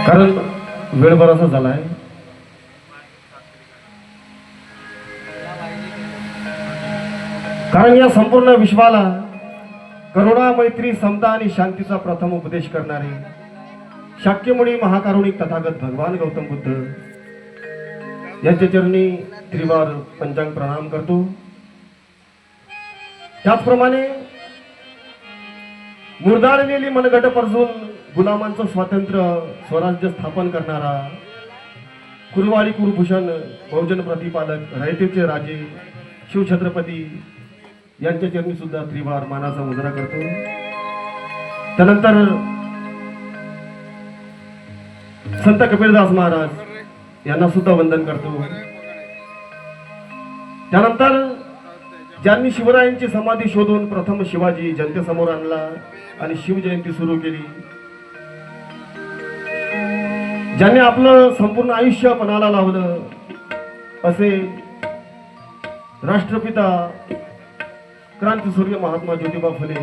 कारण वेळ बराचसा झालाय. कारण या संपूर्ण विश्वाला करुणा, मैत्री, समता आणि शांतीचा प्रथम उपदेश करणारे शाक्यमुनी महाकारुणिक तथागत भगवान गौतम बुद्ध यांच्या चरणी त्रिवार पंचांग प्रणाम करतो. त्याचप्रमाणे मुरदाळलेली मनगट परजून गुलामांचं स्वातंत्र्य स्वराज्य स्थापन करणारा कुरुवाडी कुरुभूषण बहुजन प्रतिपादक रयतेचे राजे शिवछत्रपती यांच्या चरणी सुद्धा त्रिवार मानाचा मुजरा करतो. त्यानंतर संत कबीरदास महाराज यांना सुद्धा वंदन करतो. त्यानंतर ज्यांनी शिवरायांची समाधी शोधून प्रथम शिवाजी जनतेसमोर आणला आणि शिवजयंती सुरू केली, ज्यांनी आपलं संपूर्ण आयुष्य पणाला लावलं असे राष्ट्रपिता क्रांतीसूर्य महात्मा ज्योतिबा फुले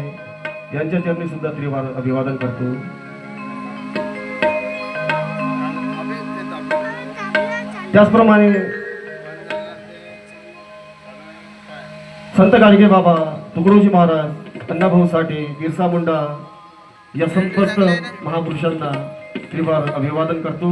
यांच्या चरणी सुद्धा त्रिवार अभिवादन करतो. त्याचप्रमाणे संत गाडगे बाबा, तुकडोजी महाराज, अण्णाभाऊ साठे, बिरसा मुंडा या संत महापुरुषांना त्रिवार अभिवादन करतो.